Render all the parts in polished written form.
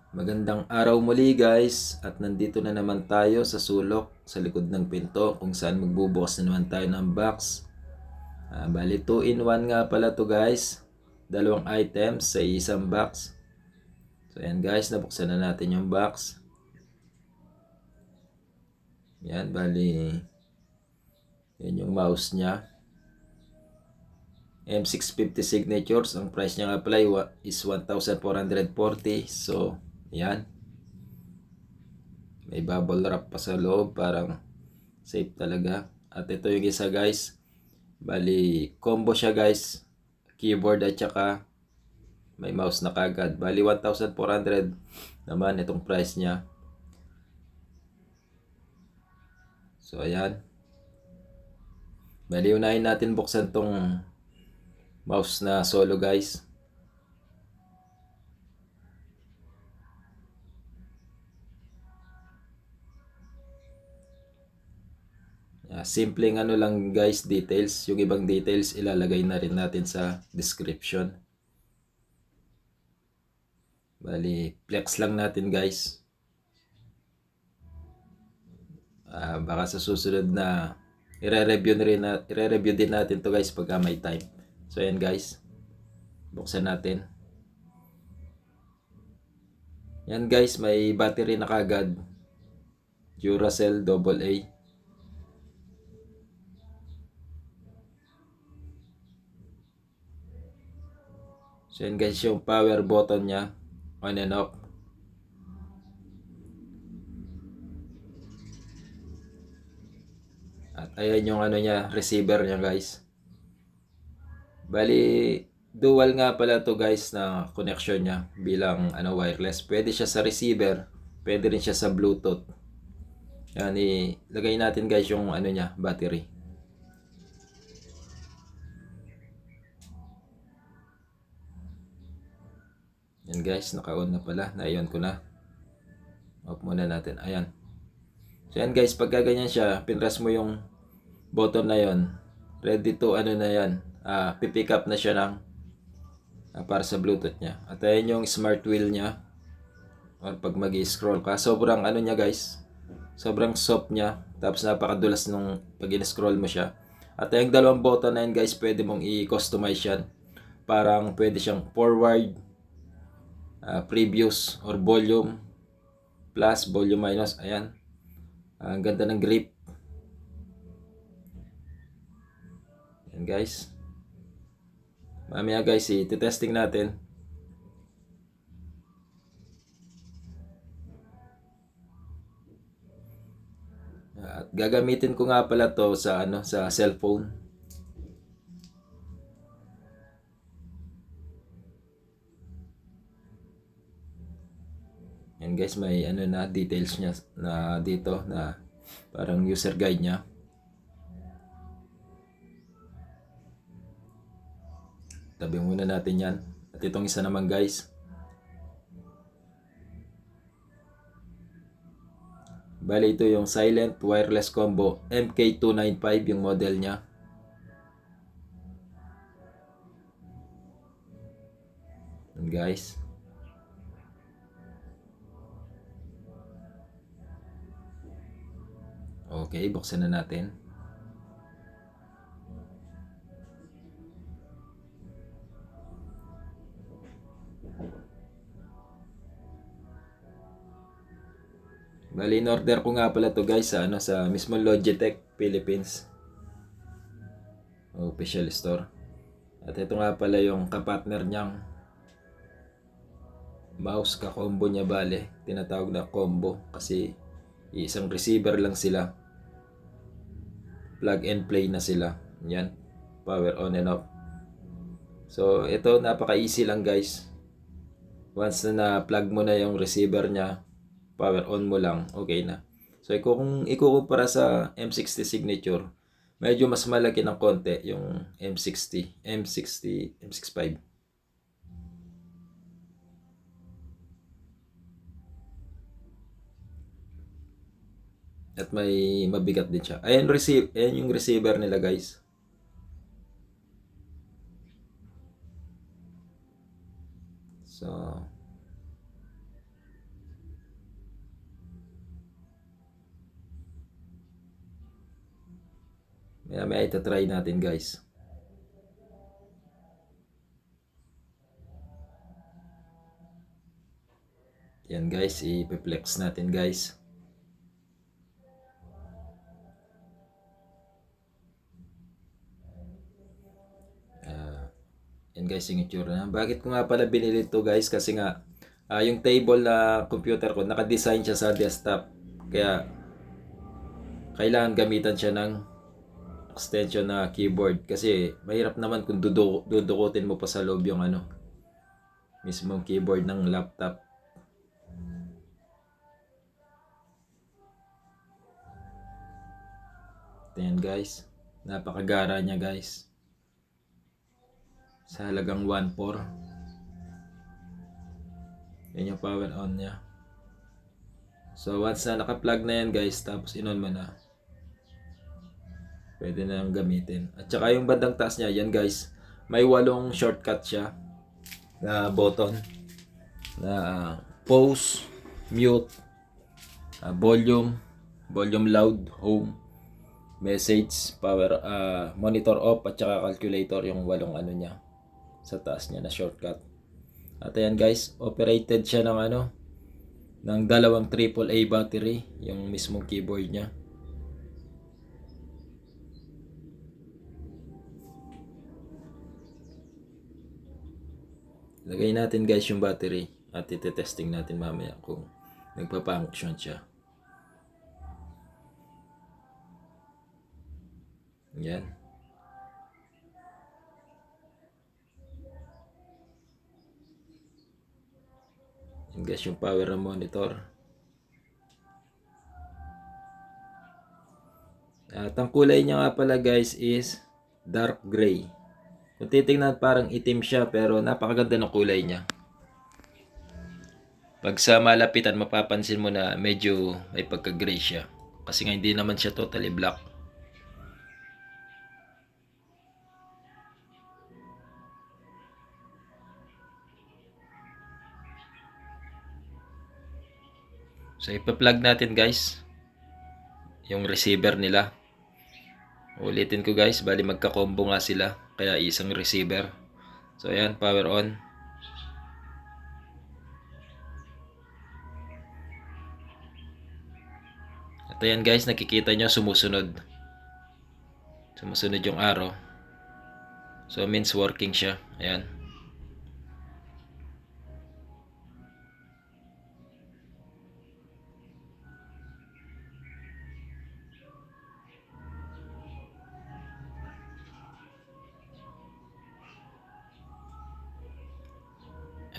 Magandang araw muli guys, at nandito na naman tayo sa sulok sa likod ng pinto kung saan magbubukas na naman tayo ng box. Bali 2 in 1 nga pala to guys, dalawang items sa isang box. So ayan guys, nabuksan na natin yung box. Yan, bali yan yung mouse nya, M650 signatures. Ang price nya nga pala is 1,440. So yan, may bubble wrap pa sa loob, parang safe talaga. At ito yung isa guys, bali combo siya guys, keyboard at saka may mouse na kagad. Bali 1,400 naman itong price niya. So ayan, bali unahin natin buksan tong mouse na solo guys. Simpleng ano lang guys, details. Yung ibang details ilalagay na rin natin sa description. Bali flex lang natin guys. Baka sa susunod na i-review din natin to guys pagka may time. So ayan guys, buksan natin. Yan guys, may battery na kagad, Duracell AA. So yan guys yung power button nya, on and off. At ayan yung ano nya, receiver nya guys. Bali dual nga pala to guys na connection nya bilang wireless. Pwede siya sa receiver, pwede rin siya sa Bluetooth. Yan, ilagay natin guys yung nya, battery. Yan guys, naka-on na pala. Na-on ko na. Off muna natin. Ayan. So yan guys, pag ganyan siya, pinress mo yung button na yon, ready to na yan. Pipick up na siya ng para sa Bluetooth niya. At ayan yung smart wheel niya. Or pag mag-scroll ka, sobrang niya guys, sobrang soft niya. Tapos napakadulas nung pag in-scroll mo siya. At yung dalawang button na yan guys, pwede mong i-customize yan. Parang pwede siyang forward, previous, or volume plus, volume minus. Ayan, ang ganda ng grip. Ayan guys, mamaya guys i-testing natin. At gagamitin ko nga pala to sa sa cellphone. Yan guys, may na details niya na dito na parang user guide niya. Tabi muna natin yan. At itong isa naman guys, bali ito yung silent wireless combo MK295 yung model niya. Yan guys, okay, buksan na natin. Bali in order ko nga pala to guys sa sa mismo Logitech Philippines official store. At ito nga pala yung kapartner niyang mouse, ka-combo niya. Bale tinatawag na combo kasi isang receiver lang sila, plug and play na sila. Yan, power on and off. So ito napaka easy lang guys. Once na plug mo na yung receiver niya, power on mo lang, okay na. So kung ikukumpara sa M60 signature, medyo mas malaki ng konti yung M65. At may mabigat din siya. Ayan yung receiver nila guys. So Maya ito try natin guys. Yan guys, i-flex natin guys. Yan guys yung itsura na. Bakit ko nga pala binili ito guys? Kasi nga yung table na computer ko naka-design siya sa desktop. Kaya kailangan gamitan siya ng extension na keyboard. Kasi mahirap naman kung dudukutin mo pa sa loob yung mismong keyboard ng laptop. Yan guys. Napakagara niya guys. Sa halagang 1.4. Yan yung power on niya. So once na naka-plug na yan guys, tapos in-on mo na, pwede na yung gamitin. At saka yung bandang taas niya, yan guys, may 8 shortcut siya na button na pause, mute, volume loud, home, message, power, monitor off, at saka calculator, yung 8 niya sa taas niya na shortcut. At ayan guys, operated siya ng ng 2 AAA battery, yung mismong keyboard niya. Lagay natin guys yung battery at ite-testing natin mamaya kung nagpa-function siya. Yan. Yan guys yung power ng monitor. At ang kulay niya nga pala guys is dark gray. Kung titingnan parang itim siya pero napakaganda ng kulay niya. Pag sa malapitan mapapansin mo na medyo may pagka-gray siya. Kasi nga hindi naman siya totally black. So ipa-plug natin guys yung receiver nila. Ulitin ko guys, bali magka-combo nga sila, kaya isang receiver. So ayan, power on. At ayan guys, nakikita nyo sumusunod yung arrow. So means working siya. Ayan.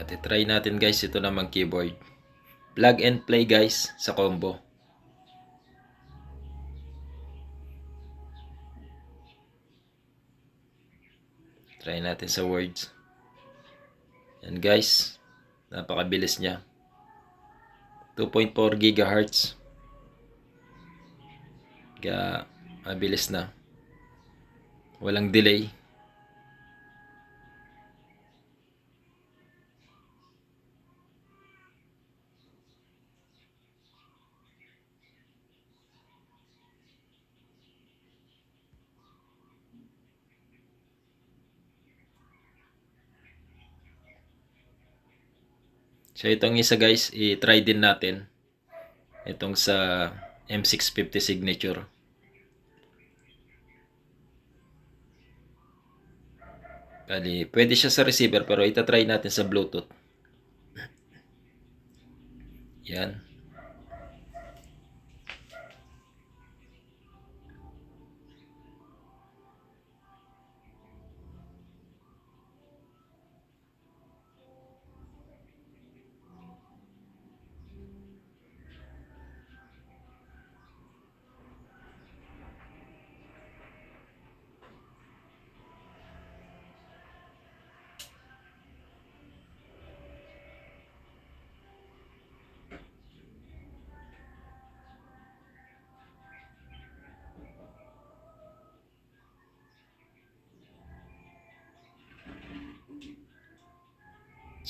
At i-try natin guys ito namang keyboard. Plug and play guys sa combo. Try natin sa words. Yan guys. Napakabilis niya. 2.4 GHz. Kaya mabilis na. Walang delay. So itong isa guys, i-try din natin. Itong sa M650 signature. Bali, pwede siya sa receiver pero ita-try natin sa Bluetooth. Yan.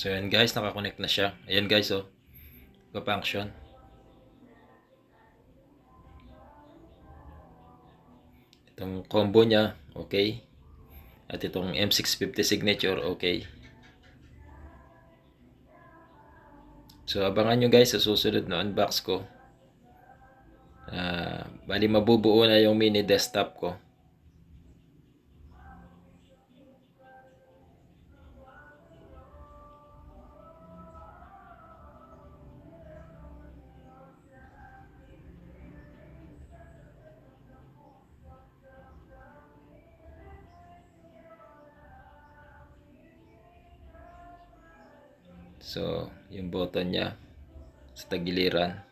So yan guys, nakakonect na siya. Ayan guys, oh. Function. Ito Itong combo niya, okay. At itong M650 signature, okay. So abangan nyo guys sa susunod na unbox ko. Bali mabubuo na yung mini desktop ko. So, yung button niya sa tagiliran.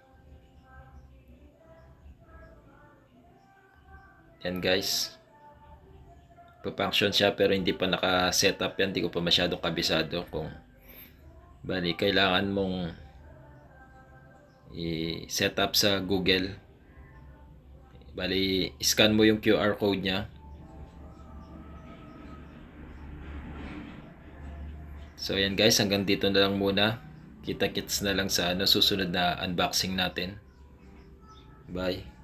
Yan guys. Pa-function siya pero hindi pa naka-setup yan. Hindi ko pa masyadong kabisado kung bali kailangan mong i-setup sa Google. Bali, scan mo yung QR code niya. So yan guys, hanggang dito na lang muna. Kita-kits na lang sa susunod na unboxing natin. Bye.